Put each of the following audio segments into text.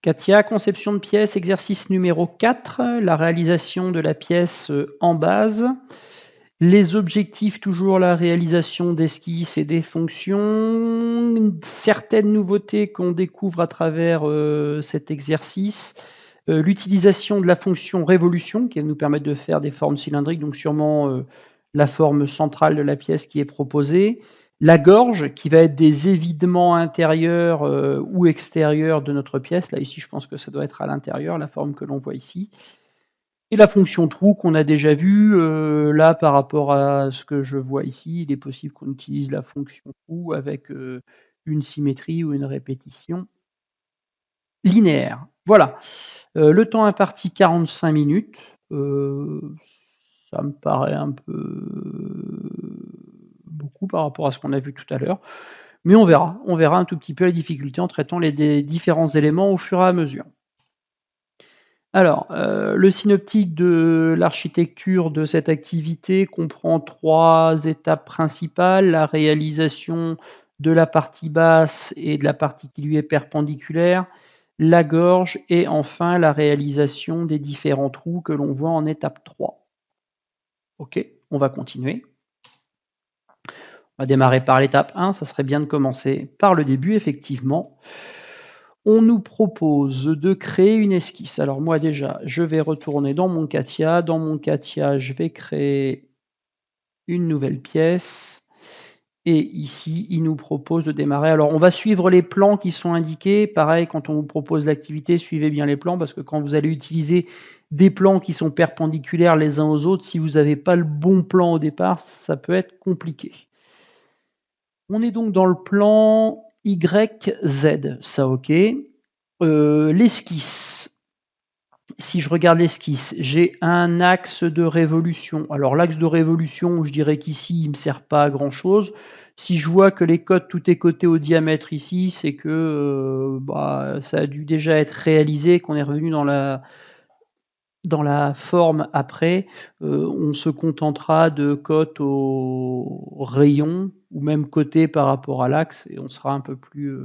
Katia, conception de pièce, exercice numéro 4, la réalisation de la pièce en base. Les objectifs, toujours la réalisation d'esquisses et des fonctions. Certaines nouveautés qu'on découvre à travers cet exercice. L'utilisation de la fonction révolution qui va nous permettre de faire des formes cylindriques, donc sûrement la forme centrale de la pièce qui est proposée. La gorge qui va être des évidements intérieurs ou extérieurs de notre pièce. Là, ici, je pense que ça doit être à l'intérieur, la forme que l'on voit ici. Et la fonction trou qu'on a déjà vue, là, par rapport à ce que je vois ici, il est possible qu'on utilise la fonction trou avec une symétrie ou une répétition linéaire. Voilà. Le temps imparti 45 minutes. Ça me paraît un peu beaucoup par rapport à ce qu'on a vu tout à l'heure. Mais on verra un tout petit peu la difficulté en traitant des différents éléments au fur et à mesure. Alors, le synoptique de l'architecture de cette activité comprend 3 étapes principales: la réalisation de la partie basse et de la partie qui lui est perpendiculaire, la gorge et enfin la réalisation des différents trous que l'on voit en étape 3. OK, on va continuer. On va démarrer par l'étape 1, ça serait bien de commencer par le début effectivement. On nous propose de créer une esquisse. Alors moi déjà, je vais retourner dans mon CATIA. Dans mon CATIA, je vais créer une nouvelle pièce et ici, il nous propose de démarrer. Alors on va suivre les plans qui sont indiqués. Pareil, quand on vous propose l'activité, suivez bien les plans parce que quand vous allez utiliser des plans qui sont perpendiculaires les uns aux autres, si vous n'avez pas le bon plan au départ, ça peut être compliqué. On est donc dans le plan YZ, ça OK. L'esquisse. Si je regarde l'esquisse, j'ai un axe de révolution. Alors l'axe de révolution, je dirais qu'ici, il ne me sert pas à grand-chose. Si je vois que les côtes, tout est coté au diamètre ici, c'est que ça a dû déjà être réalisé, qu'on est revenu dans la forme après. On se contentera de cotes au rayon ou même coté par rapport à l'axe et on sera un peu plus,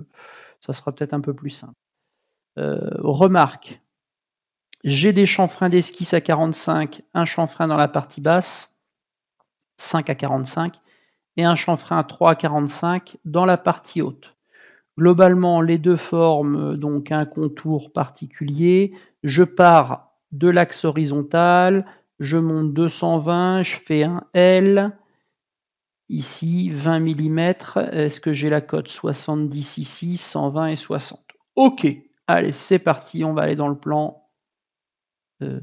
ça sera peut-être un peu plus simple. Remarque, j'ai des chanfreins d'esquisse à 45, un chanfrein dans la partie basse, 5 à 45, et un chanfrein à 3 à 45 dans la partie haute. Globalement, les deux forment donc un contour particulier. Je pars de l'axe horizontal, je monte 220, je fais un L. Ici, 20 mm. Est-ce que j'ai la cote 70 ici, 120 et 60? OK. Allez, c'est parti, on va aller dans le plan.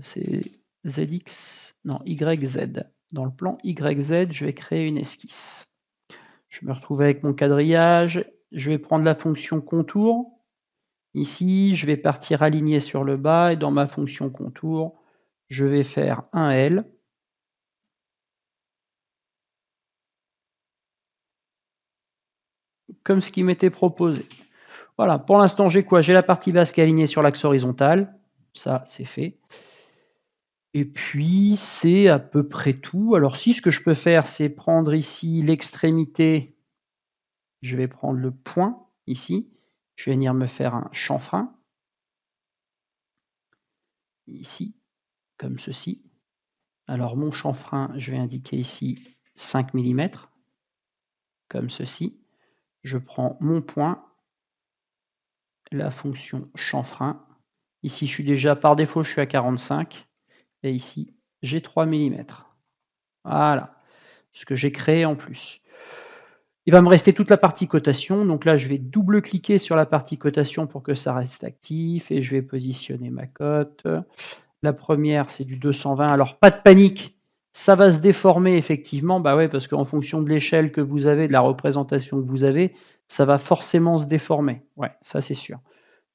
C'est ZX, non, YZ. Dans le plan YZ, je vais créer une esquisse. Je me retrouve avec mon quadrillage. Je vais prendre la fonction contour. Ici, je vais partir aligné sur le bas et dans ma fonction contour, je vais faire un L. Comme ce qui m'était proposé. Voilà, pour l'instant, j'ai quoi? J'ai la partie basse qui est alignée sur l'axe horizontal. Ça, c'est fait. Et puis, c'est à peu près tout. Alors si, ce que je peux faire, c'est prendre ici l'extrémité. Je vais prendre le point, ici. Je vais venir me faire un chanfrein. Ici, comme ceci. Alors mon chanfrein, je vais indiquer ici 5 mm. Comme ceci. Je prends mon point. La fonction chanfrein. Ici, je suis déjà, par défaut, je suis à 45. Et ici, j'ai 3 mm. Voilà, ce que j'ai créé en plus. Il va me rester toute la partie cotation. Donc là, je vais double-cliquer sur la partie cotation pour que ça reste actif. Et je vais positionner ma cote. La première, c'est du 220. Alors, pas de panique, ça va se déformer effectivement. Bah ouais, parce qu'en fonction de l'échelle que vous avez, de la représentation que vous avez, ça va forcément se déformer. Ouais, ça c'est sûr.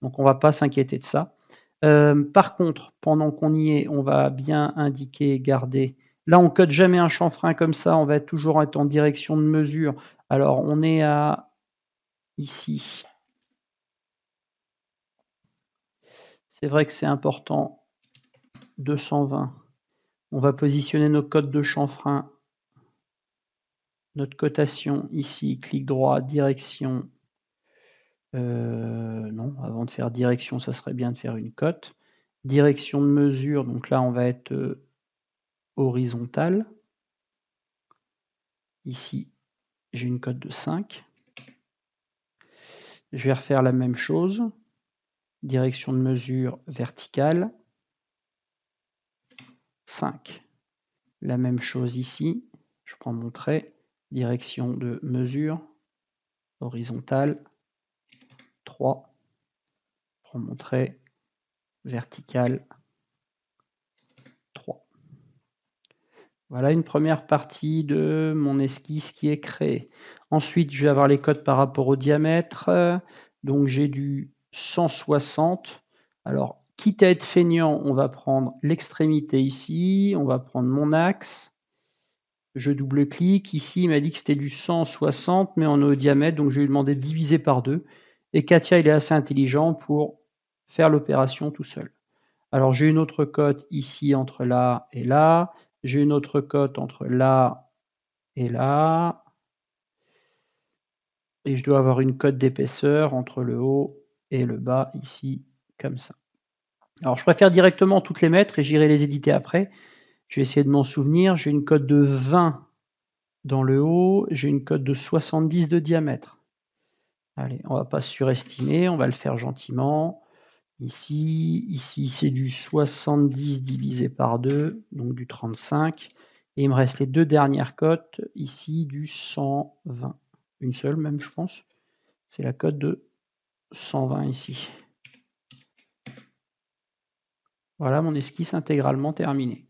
Donc, on ne va pas s'inquiéter de ça. Par contre, pendant qu'on y est, on va bien indiquer, garder. Là, on ne code jamais un chanfrein comme ça, on va toujours être en direction de mesure. Alors, on est à ici. C'est vrai que c'est important. 220. On va positionner nos codes de chanfrein. Notre cotation ici, clic droit, direction Non, avant de faire direction, ça serait bien de faire une cote. Direction de mesure, donc là, on va être, horizontal. Ici, j'ai une cote de 5. Je vais refaire la même chose. Direction de mesure verticale. 5. La même chose ici. Je prends mon trait. Direction de mesure horizontale. 3. Je prends mon trait vertical. 3. Voilà une première partie de mon esquisse qui est créée. Ensuite, je vais avoir les codes par rapport au diamètre. Donc j'ai du 160. Alors, quitte à être feignant, on va prendre l'extrémité ici, on va prendre mon axe. Je double-clique. Ici, il m'a dit que c'était du 160, mais on est au diamètre, donc je vais lui demander de diviser par 2. Et Katia, il est assez intelligent pour faire l'opération tout seul. Alors, j'ai une autre cote ici entre là et là. J'ai une autre cote entre là et là. Et je dois avoir une cote d'épaisseur entre le haut et le bas, ici, comme ça. Alors, je préfère directement toutes les mettre et j'irai les éditer après. Je vais essayer de m'en souvenir. J'ai une cote de 20 dans le haut. J'ai une cote de 70 de diamètre. Allez, on ne va pas surestimer, on va le faire gentiment. Ici c'est du 70 divisé par 2, donc du 35. Et il me reste les deux dernières cotes, ici du 120. Une seule même, je pense. C'est la cote de 120 ici. Voilà mon esquisse intégralement terminée.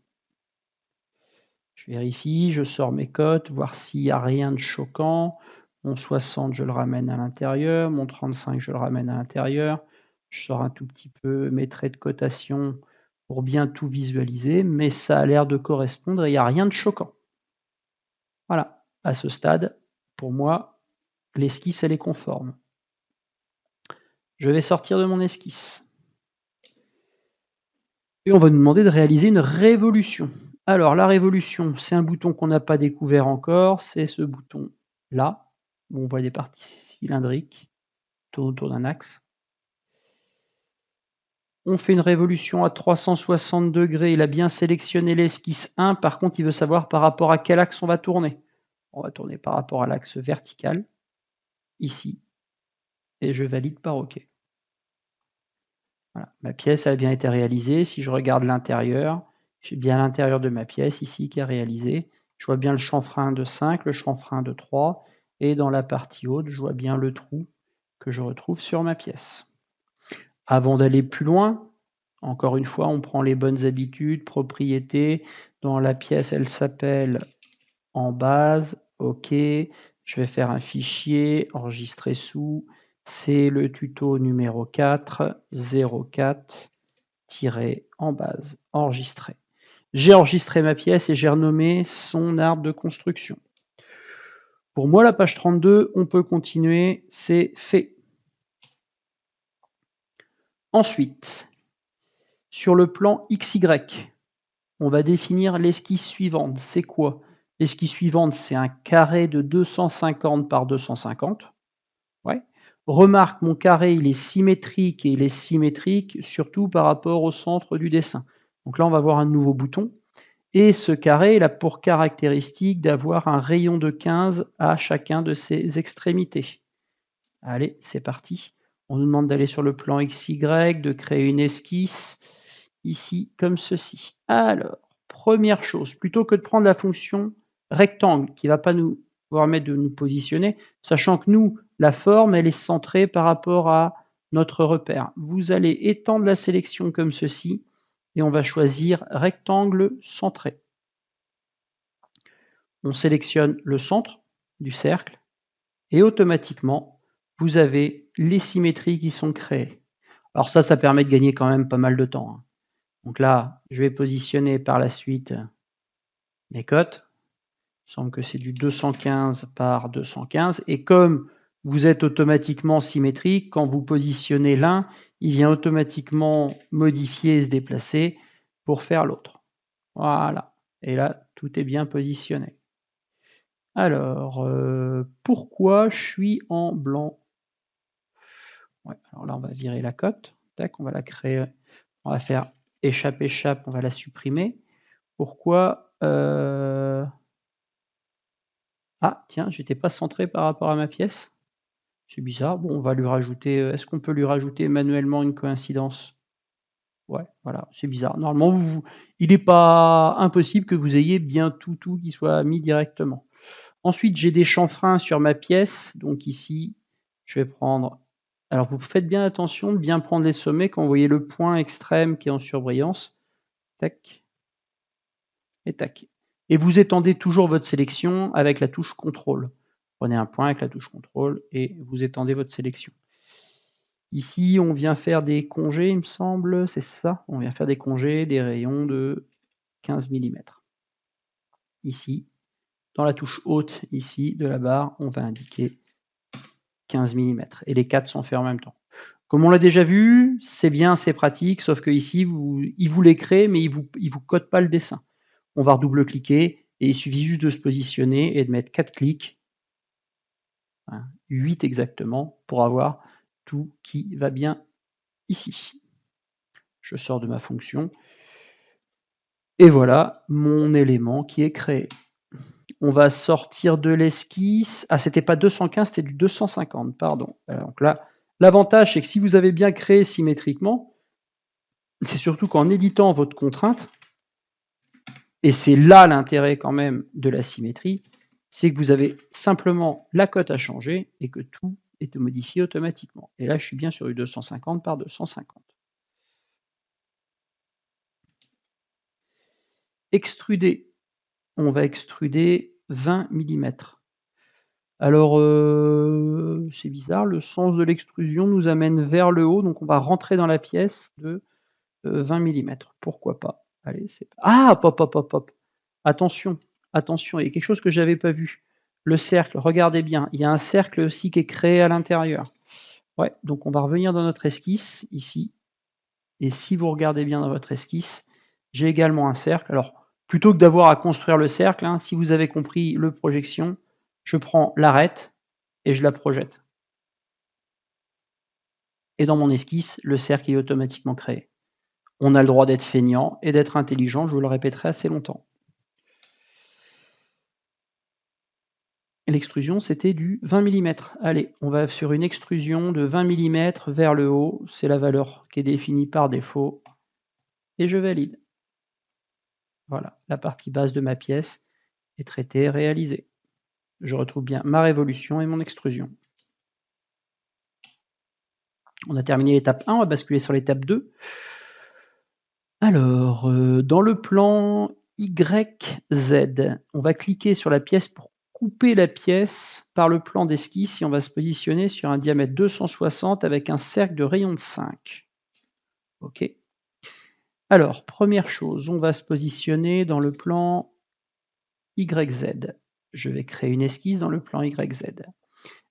Je vérifie, je sors mes cotes, voir s'il n'y a rien de choquant. Mon 60, je le ramène à l'intérieur. Mon 35, je le ramène à l'intérieur. Je sors un tout petit peu mes traits de cotation pour bien tout visualiser, mais ça a l'air de correspondre et il n'y a rien de choquant. Voilà, à ce stade, pour moi, l'esquisse, elle est conforme. Je vais sortir de mon esquisse. Et on va nous demander de réaliser une révolution. Alors, la révolution, c'est un bouton qu'on n'a pas découvert encore, c'est ce bouton-là, où on voit des parties cylindriques, tourne autour d'un axe. On fait une révolution à 360 degrés. Il a bien sélectionné l'esquisse 1. Par contre, il veut savoir par rapport à quel axe on va tourner. On va tourner par rapport à l'axe vertical, ici. Et je valide par OK. Voilà. Ma pièce a bien été réalisée. Si je regarde l'intérieur, j'ai bien l'intérieur de ma pièce ici qui est réalisé. Je vois bien le chanfrein de 5, le chanfrein de 3. Et dans la partie haute, je vois bien le trou que je retrouve sur ma pièce. Avant d'aller plus loin, encore une fois, on prend les bonnes habitudes, propriétés. Dans la pièce, elle s'appelle en base. OK. Je vais faire un fichier, enregistrer sous. C'est le tuto numéro 4, 04, en base, enregistrer. J'ai enregistré ma pièce et j'ai renommé son arbre de construction. Pour moi, la page 32, on peut continuer, c'est fait. Ensuite, sur le plan XY, on va définir l'esquisse suivante. C'est quoi? L'esquisse suivante, c'est un carré de 250 par 250. Ouais. Remarque, mon carré, il est symétrique et il est symétrique surtout par rapport au centre du dessin. Donc là, on va voir un nouveau bouton. Et ce carré, il a pour caractéristique d'avoir un rayon de 15 à chacun de ses extrémités. Allez, c'est parti. On nous demande d'aller sur le plan XY, de créer une esquisse, ici, comme ceci. Alors, première chose, plutôt que de prendre la fonction rectangle, qui ne va pas nous permettre de nous positionner, sachant que nous, la forme, elle est centrée par rapport à notre repère. Vous allez étendre la sélection comme ceci, et on va choisir rectangle centré. On sélectionne le centre du cercle, et automatiquement, vous avez les symétries qui sont créées. Alors ça permet de gagner quand même pas mal de temps, hein. Donc là, je vais positionner par la suite mes cotes. Il semble que c'est du 215 par 215. Et comme vous êtes automatiquement symétrique, quand vous positionnez l'un, il vient automatiquement modifier et se déplacer pour faire l'autre. Voilà. Et là, tout est bien positionné. Alors, pourquoi je suis en blanc? Ouais, alors là, on va virer la cote. Tac, on va la créer, on va faire échappe, échappe, on va la supprimer. Pourquoi, ah tiens, j'étais pas centré par rapport à ma pièce? C'est bizarre. Bon, on va lui rajouter, est-ce qu'on peut lui rajouter manuellement une coïncidence? Ouais, voilà, c'est bizarre. Normalement, il n'est pas impossible que vous ayez bien tout qui soit mis directement. Ensuite, j'ai des chanfreins sur ma pièce, donc ici, je vais prendre, alors vous faites bien attention de bien prendre les sommets quand vous voyez le point extrême qui est en surbrillance. Tac et tac, et vous étendez toujours votre sélection avec la touche contrôle. Prenez un point avec la touche contrôle et vous étendez votre sélection. Ici, on vient faire des congés, il me semble, c'est ça? On vient faire des congés, des rayons de 15 millimètres. Ici, dans la touche haute, ici, de la barre, on va indiquer 15 millimètres et les 4 sont faits en même temps. Comme on l'a déjà vu, c'est bien, c'est pratique, sauf qu'ici, il vous les crée, mais il vous code pas le dessin. On va redouble-cliquer et il suffit juste de se positionner et de mettre 4 clics, hein, 8 exactement, pour avoir tout qui va bien ici. Je sors de ma fonction et voilà mon élément qui est créé. On va sortir de l'esquisse. Ah, c'était pas 215, c'était du 250, pardon. Donc là, l'avantage, c'est que si vous avez bien créé symétriquement, c'est surtout qu'en éditant votre contrainte, et c'est là l'intérêt quand même de la symétrie, c'est que vous avez simplement la cote à changer et que tout est modifié automatiquement. Et là, je suis bien sur du 250 par 250. Extruder. On va extruder 20 millimètres. Alors, c'est bizarre, le sens de l'extrusion nous amène vers le haut, donc on va rentrer dans la pièce de, 20 millimètres. Pourquoi pas? Allez, c'est ah! Hop, hop, hop, hop. Attention, attention, il y a quelque chose que j'avais pas vu. Le cercle, regardez bien, il y a un cercle aussi qui est créé à l'intérieur. Ouais, donc on va revenir dans notre esquisse, ici, et si vous regardez bien dans votre esquisse, j'ai également un cercle. Alors, plutôt que d'avoir à construire le cercle, hein, si vous avez compris le projection, je prends l'arête et je la projette. Et dans mon esquisse, le cercle est automatiquement créé. On a le droit d'être feignant et d'être intelligent, je vous le répéterai assez longtemps. L'extrusion, c'était du 20 millimètres. Allez, on va sur une extrusion de 20 millimètres vers le haut. C'est la valeur qui est définie par défaut. Et je valide. Voilà, la partie basse de ma pièce est traitée, réalisée. Je retrouve bien ma révolution et mon extrusion. On a terminé l'étape 1, on va basculer sur l'étape 2. Alors, dans le plan YZ, on va cliquer sur la pièce pour couper la pièce par le plan d'esquisse et on va se positionner sur un diamètre 260 avec un cercle de rayon de 5. OK. Alors, première chose, on va se positionner dans le plan YZ. Je vais créer une esquisse dans le plan YZ.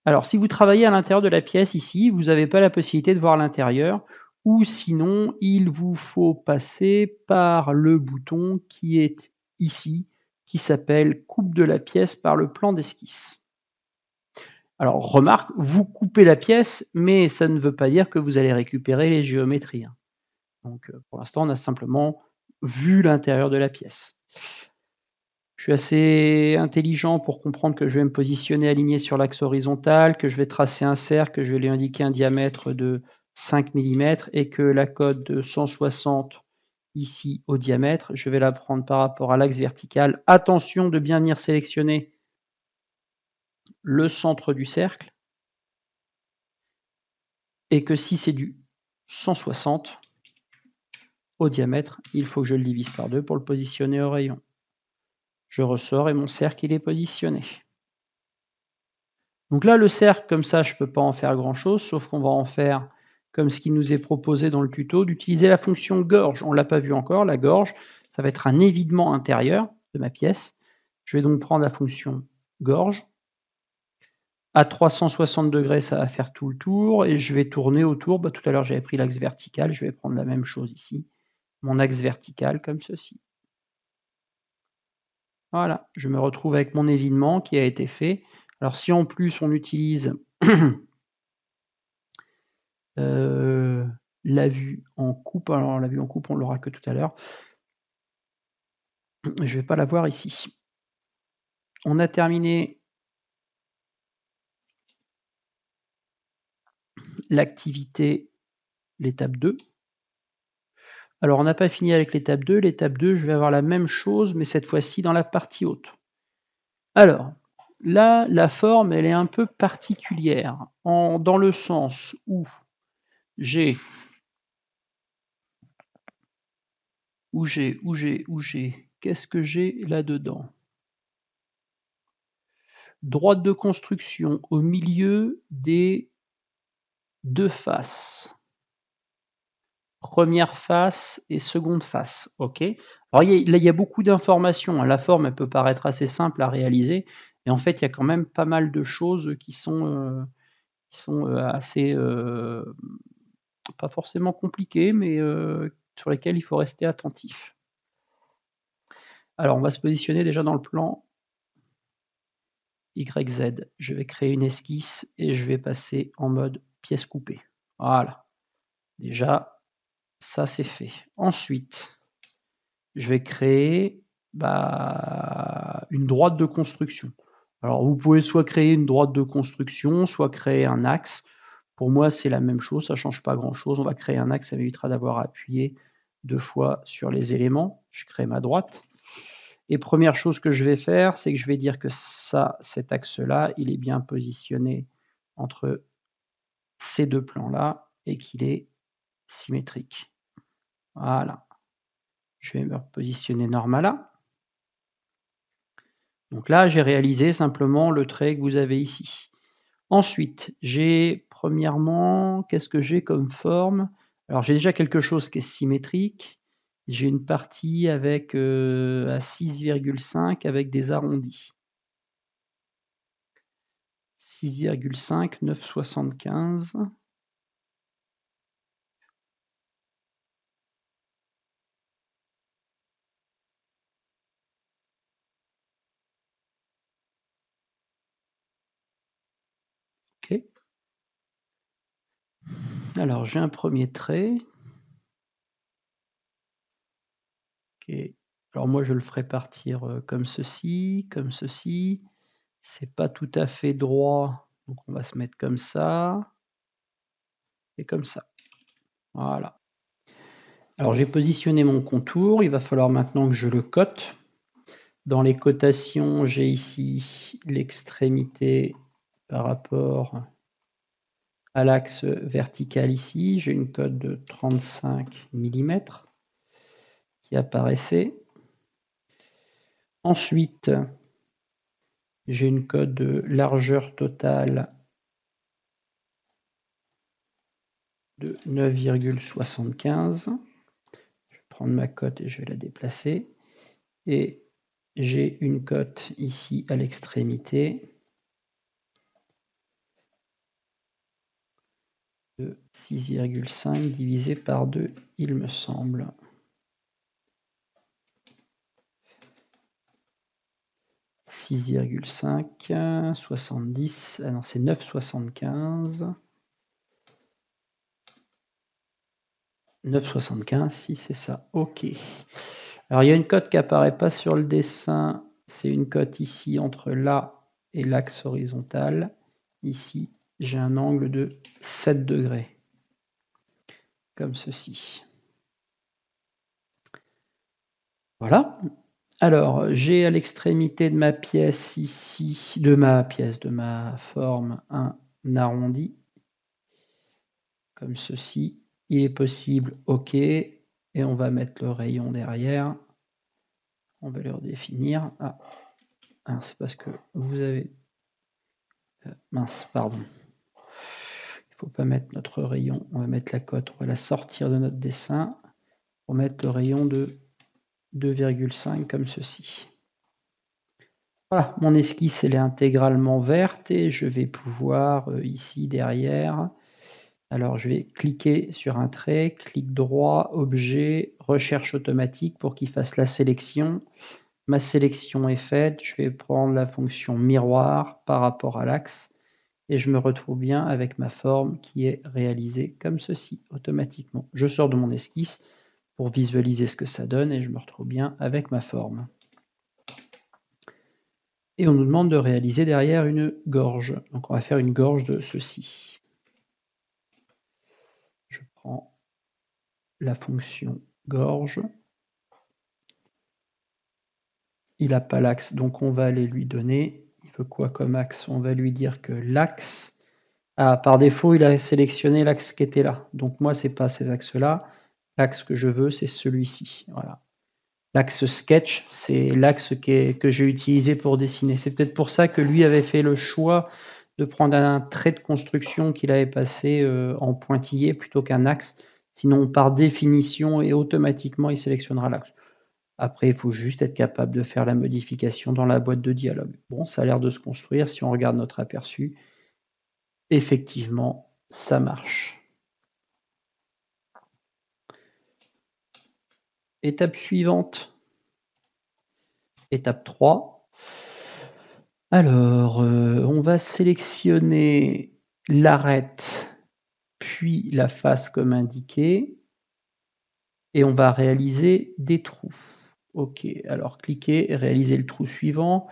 Alors, si vous travaillez à l'intérieur de la pièce ici, vous n'avez pas la possibilité de voir l'intérieur, ou sinon, il vous faut passer par le bouton qui est ici, qui s'appelle coupe de la pièce par le plan d'esquisse. Alors, remarque, vous coupez la pièce, mais ça ne veut pas dire que vous allez récupérer les géométries, hein. Donc, pour l'instant, on a simplement vu l'intérieur de la pièce. Je suis assez intelligent pour comprendre que je vais me positionner aligné sur l'axe horizontal, que je vais tracer un cercle, que je vais lui indiquer un diamètre de 5 millimètres et que la cote de 160 ici au diamètre, je vais la prendre par rapport à l'axe vertical. Attention de bien venir sélectionner le centre du cercle et que si c'est du 160 au diamètre, il faut que je le divise par 2 pour le positionner au rayon. Je ressors et mon cercle, il est positionné. Donc là, le cercle, comme ça, je ne peux pas en faire grand-chose, sauf qu'on va en faire comme ce qui nous est proposé dans le tuto, d'utiliser la fonction gorge. On ne l'a pas vu encore, la gorge, ça va être un évidement intérieur de ma pièce. Je vais donc prendre la fonction gorge. À 360 degrés, ça va faire tout le tour, et je vais tourner autour. Tout à l'heure, j'avais pris l'axe vertical, je vais prendre la même chose ici. Mon axe vertical, comme ceci. Voilà, je me retrouve avec mon évidement qui a été fait. Alors si en plus on utilise la vue en coupe. Alors la vue en coupe, on l'aura que tout à l'heure. Je vais pas la voir ici. On a terminé l'activité, l'étape 2. Alors on n'a pas fini avec l'étape 2. L'étape 2, je vais avoir la même chose, mais cette fois-ci dans la partie haute. Alors, là, la forme, elle est un peu particulière, dans le sens où j'ai qu'est-ce que j'ai là-dedans? Droite de construction au milieu des 2 faces. Première face et seconde face, OK. Alors là, il y a beaucoup d'informations, hein. La forme, elle peut paraître assez simple à réaliser et en fait, il y a quand même pas mal de choses qui sont assez, pas forcément compliquées, mais sur lesquelles il faut rester attentif. Alors, on va se positionner déjà dans le plan YZ. Je vais créer une esquisse et je vais passer en mode pièce coupée. Voilà. Déjà, ça, c'est fait. Ensuite, je vais créer, une droite de construction. Alors, vous pouvez soit créer une droite de construction, soit créer un axe. Pour moi, c'est la même chose, ça ne change pas grand-chose. On va créer un axe, ça m'évitera d'avoir à appuyer 2 fois sur les éléments. Je crée ma droite et première chose que je vais faire, c'est que je vais dire que cet axe-là, il est bien positionné entre ces 2 plans-là et qu'il est symétrique. Voilà. Je vais me repositionner Normala. Donc là, j'ai réalisé simplement le trait que vous avez ici. Ensuite, j'ai premièrement, qu'est-ce que j'ai comme forme? Alors j'ai déjà quelque chose qui est symétrique. J'ai une partie avec, à 6,5 avec des arrondis. 6,5, 9,75. OK. Alors j'ai un premier trait. OK. Alors moi je le ferai partir, comme ceci, comme ceci. C'est pas tout à fait droit, donc on va se mettre comme ça et comme ça. Voilà. Alors j'ai positionné mon contour, il va falloir maintenant que je le cote. Dans les cotations, j'ai ici l'extrémité par rapport à l'axe vertical ici. J'ai une cote de 35 mm qui apparaissait. Ensuite, j'ai une cote de largeur totale de 9,75. Je vais prendre ma cote et je vais la déplacer. Et j'ai une cote ici à l'extrémité de 6,5 divisé par 2, il me semble. « 6,5, 70, ah non, c'est 9,75. 9,75, si c'est ça, OK. Alors il y a une cote qui apparaît pas sur le dessin, c'est une cote ici entre là et l'axe horizontal. Ici, j'ai un angle de 7 degrés, comme ceci. Voilà. Alors, j'ai à l'extrémité de ma pièce ici, de ma forme, un arrondi, comme ceci. Il est possible, OK, et on va mettre le rayon derrière. On va le redéfinir. Ah, c'est parce que vous avez... mince, pardon. Il ne faut pas mettre notre rayon. On va mettre la cote, on va la sortir de notre dessin pour mettre le rayon de 2,5 comme ceci. Voilà, mon esquisse, elle est intégralement verte et je vais pouvoir, ici derrière, alors je vais cliquer sur un trait, clic droit, objet, recherche automatique pour qu'il fasse la sélection. Ma sélection est faite, je vais prendre la fonction miroir par rapport à l'axe et je me retrouve bien avec ma forme qui est réalisée comme ceci, automatiquement. Je sors de mon esquisse pour visualiser ce que ça donne et je me retrouve bien avec ma forme. Et on nous demande de réaliser derrière une gorge. Donc on va faire une gorge de ceci. Je prends la fonction gorge. Il n'a pas l'axe, donc on va aller lui donner. Il veut quoi comme axe? On va lui dire que l'axe... Ah, par défaut, il a sélectionné l'axe qui était là. Donc moi, ce n'est pas ces axes-là. L'axe que je veux, c'est celui-ci. Voilà. L'axe sketch, c'est l'axe que j'ai utilisé pour dessiner. C'est peut-être pour ça que lui avait fait le choix de prendre un trait de construction qu'il avait passé en pointillé plutôt qu'un axe. Sinon, par définition et automatiquement, il sélectionnera l'axe. Après, il faut juste être capable de faire la modification dans la boîte de dialogue. Bon, ça a l'air de se construire. Si on regarde notre aperçu, effectivement, ça marche. Étape suivante. Étape 3. Alors, on va sélectionner l'arête, puis la face comme indiqué, et on va réaliser des trous. OK, alors cliquez et réalisez le trou suivant.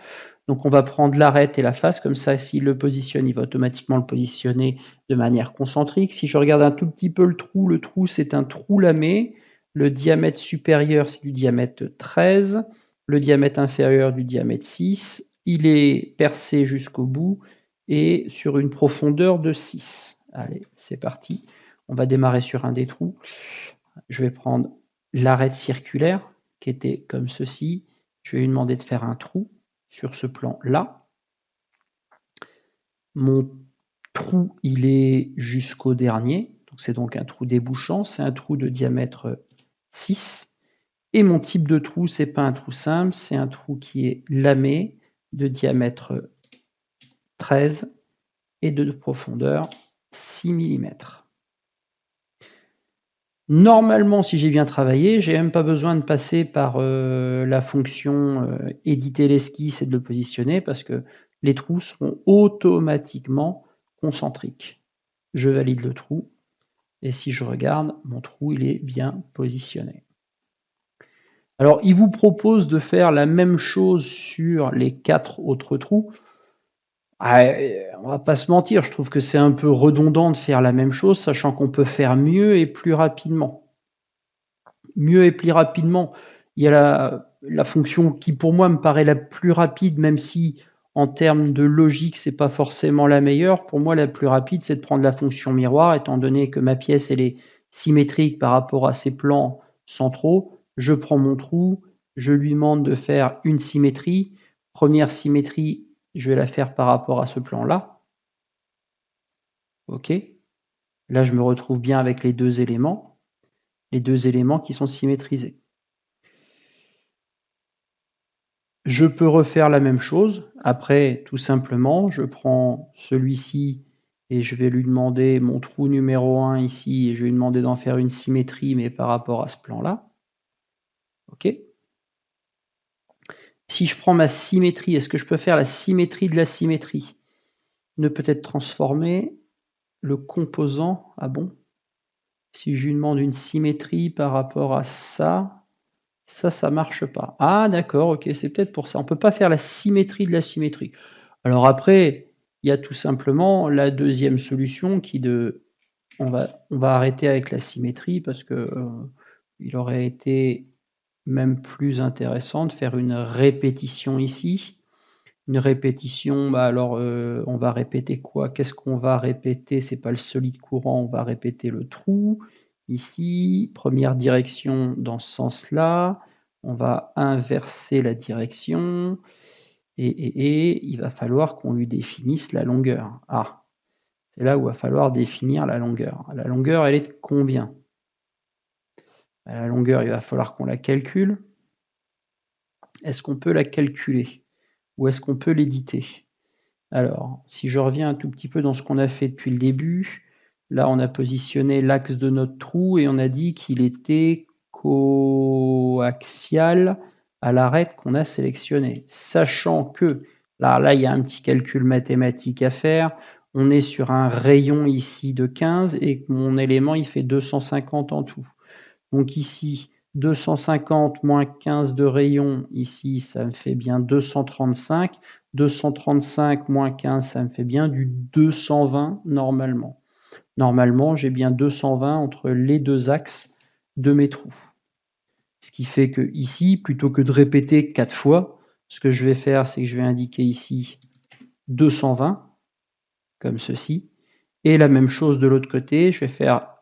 Donc on va prendre l'arête et la face, comme ça, s'il le positionne, il va automatiquement le positionner de manière concentrique. Si je regarde un tout petit peu le trou, c'est un trou lamé. Le diamètre supérieur, c'est du diamètre 13. Le diamètre inférieur, du diamètre 6. Il est percé jusqu'au bout et sur une profondeur de 6. Allez, c'est parti. On va démarrer sur un des trous. Je vais prendre l'arête circulaire qui était comme ceci. Je vais lui demander de faire un trou sur ce plan-là. Mon trou, il est jusqu'au dernier. C'est donc un trou débouchant. C'est un trou de diamètre 6. Et mon type de trou, ce n'est pas un trou simple, c'est un trou qui est lamé de diamètre 13 et de profondeur 6 mm. Normalement, si j'ai bien travaillé, j'ai même pas besoin de passer par la fonction éditer l'esquisse et de le positionner parce que les trous seront automatiquement concentriques. Je valide le trou et si je regarde, mon trou il est bien positionné. Alors, il vous propose de faire la même chose sur les 4 autres trous. On va pas se mentir, je trouve que c'est un peu redondant de faire la même chose, sachant qu'on peut faire mieux et plus rapidement. Mieux et plus rapidement, il y a la fonction qui pour moi me paraît la plus rapide, même si en termes de logique, c'est pas forcément la meilleure. Pour moi, la plus rapide, c'est de prendre la fonction miroir, étant donné que ma pièce elle est symétrique par rapport à ses plans centraux. Je prends mon trou, je lui demande de faire une symétrie. Première symétrie, je vais la faire par rapport à ce plan-là. OK. Là, je me retrouve bien avec les deux éléments qui sont symétrisés. Je peux refaire la même chose. Après, tout simplement, je prends celui-ci et je vais lui demander mon trou numéro 1 ici et je vais lui demander d'en faire une symétrie, mais par rapport à ce plan-là. OK. Si je prends ma symétrie, est-ce que je peux faire la symétrie de la symétrie? Ne peut être transformé le composant. Ah bon? Si je lui demande une symétrie par rapport à ça, ça marche pas. Ah d'accord, OK, c'est peut-être pour ça. On peut pas faire la symétrie de la symétrie. Alors après, il y a tout simplement la deuxième solution qui de on va arrêter avec la symétrie parce que, il aurait été même plus intéressant de faire une répétition ici. Une répétition, alors, on va répéter quoi? Qu'est-ce qu'on va répéter? C'est pas le solide courant, on va répéter le trou. Ici, première direction dans ce sens-là. On va inverser la direction et il va falloir qu'on lui définisse la longueur. Ah, c'est là où il va falloir définir la longueur. La longueur, elle est de combien? La longueur, il va falloir qu'on la calcule. Est-ce qu'on peut la calculer? Ou est-ce qu'on peut l'éditer? Alors, si je reviens un tout petit peu dans ce qu'on a fait depuis le début, là, on a positionné l'axe de notre trou et on a dit qu'il était coaxial à l'arête qu'on a sélectionnée. Sachant que, là, il y a un petit calcul mathématique à faire. on est sur un rayon ici de 15 et que mon élément, il fait 250 en tout. Donc ici, 250 moins 15 de rayon, ici, ça me fait bien 235. 235 moins 15, ça me fait bien du 220 normalement. Normalement, j'ai bien 220 entre les deux axes de mes trous. Ce qui fait que ici, plutôt que de répéter 4 fois, ce que je vais faire, c'est que je vais indiquer ici 220, comme ceci. Et la même chose de l'autre côté, je vais faire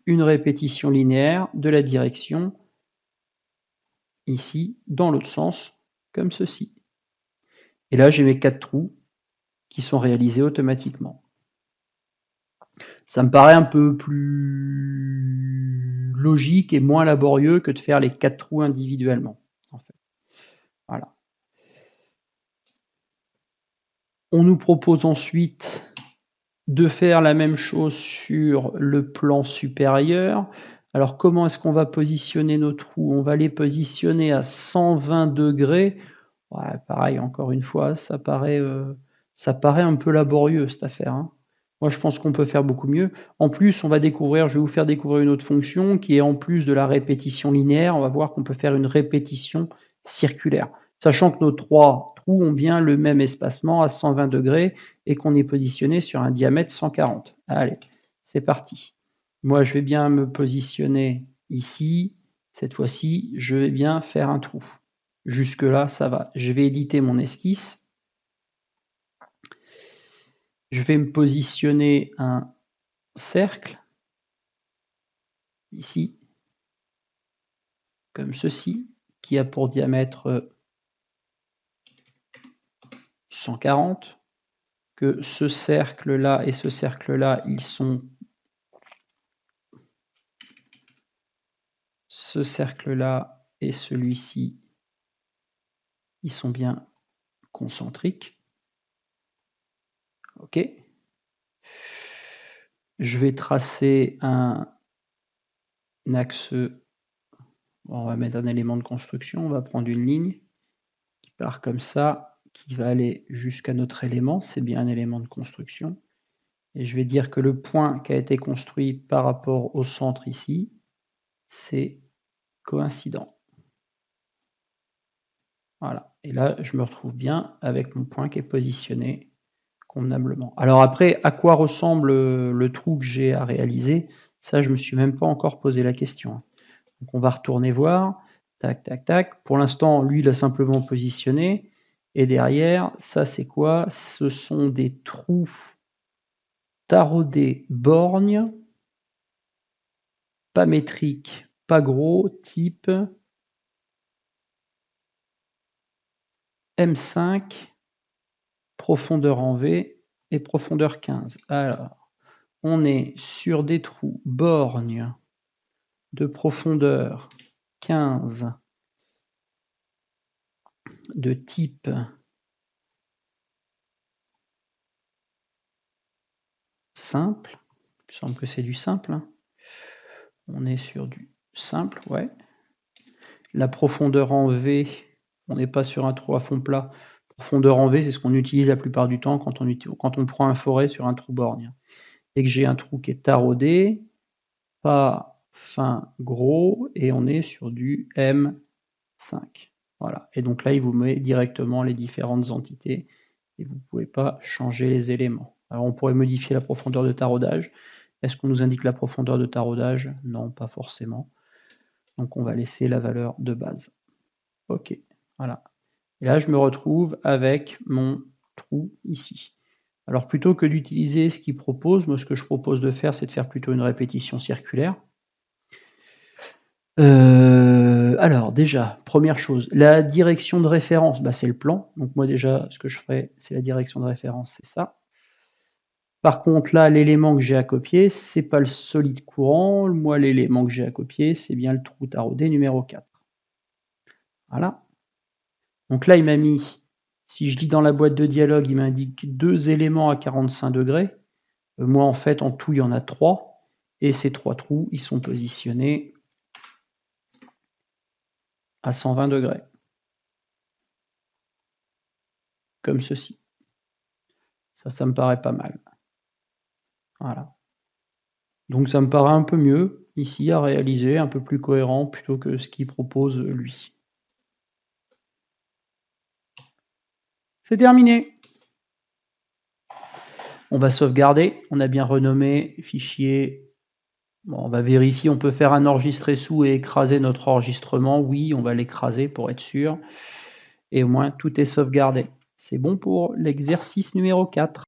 une répétition linéaire de la direction ici, dans l'autre sens, comme ceci. Et là, j'ai mes 4 trous qui sont réalisés automatiquement. Ça me paraît un peu plus logique et moins laborieux que de faire les 4 trous individuellement. En fait. Voilà. On nous propose ensuite de faire la même chose sur le plan supérieur. Alors, comment est-ce qu'on va positionner nos trous? On va les positionner à 120 degrés. Ouais, pareil, encore une fois, ça paraît un peu laborieux, cette affaire, hein. Moi, je pense qu'on peut faire beaucoup mieux. En plus, je vais vous faire découvrir une autre fonction qui est en plus de la répétition linéaire, on va voir qu'on peut faire une répétition circulaire. Sachant que nos 3 trous ont bien le même espacement à 120 degrés et qu'on est positionné sur un diamètre 140. Allez, c'est parti. Moi, je vais bien me positionner ici. Cette fois-ci, je vais bien faire un trou. Jusque-là, ça va. Je vais éditer mon esquisse. Je vais me positionner un cercle, ici, comme ceci, qui a pour diamètre 140, que ce cercle-là et ce cercle-là, ils sont... Ce cercle-là et celui-ci, ils sont bien concentriques. OK. Je vais tracer un axe. On va mettre un élément de construction. On va prendre une ligne qui part comme ça, qui va aller jusqu'à notre élément. C'est bien un élément de construction. Et je vais dire que le point qui a été construit par rapport au centre ici, c'est coïncident. Voilà. Et là, je me retrouve bien avec mon point qui est positionné convenablement. Alors après, à quoi ressemble le trou que j'ai à réaliser? Ça, je ne me suis même pas encore posé la question. Donc on va retourner voir. Tac, tac, tac. Pour l'instant, lui, il a simplement positionné. Et derrière, ça, c'est quoi? Ce sont des trous taraudés borgnes, pas métriques, pas gros, type M5, profondeur en V et profondeur 15. Alors, on est sur des trous borgnes de profondeur 15 de type simple. Il me semble que c'est du simple. Hein. On est sur du simple, ouais. La profondeur en V, on n'est pas sur un trou à fond plat. Profondeur en V, c'est ce qu'on utilise la plupart du temps quand on prend un forêt sur un trou borgne. Et que j'ai un trou qui est taraudé, pas fin gros, et on est sur du M5. Voilà. Et donc là, il vous met directement les différentes entités et vous ne pouvez pas changer les éléments. Alors on pourrait modifier la profondeur de taraudage. Est-ce qu'on nous indique la profondeur de taraudage? Non, pas forcément. Donc on va laisser la valeur de base. OK, voilà. Et là, je me retrouve avec mon trou ici. Alors plutôt que d'utiliser ce qu'il propose, moi ce que je propose de faire, c'est de faire plutôt une répétition circulaire. Alors déjà, première chose, la direction de référence, bah, c'est le plan. Donc moi déjà, ce que je ferai, c'est la direction de référence, c'est ça. Par contre là, l'élément que j'ai à copier, c'est pas le solide courant. Moi, l'élément que j'ai à copier, c'est bien le trou taraudé numéro 4. Voilà. Donc là, il m'a mis, si je lis dans la boîte de dialogue, il m'indique 2 éléments à 45 degrés. Moi, en fait, en tout, il y en a 3. Et ces 3 trous, ils sont positionnés à 120 degrés. Comme ceci. Ça me paraît pas mal. Voilà. Donc ça me paraît un peu mieux, ici, à réaliser, un peu plus cohérent plutôt que ce qu'il propose, lui. C'est terminé. On va sauvegarder, on a bien renommé fichier. Bon, on va vérifier, on peut faire un enregistré sous et écraser notre enregistrement. Oui, on va l'écraser pour être sûr. Et au moins, tout est sauvegardé. C'est bon pour l'exercice numéro 4.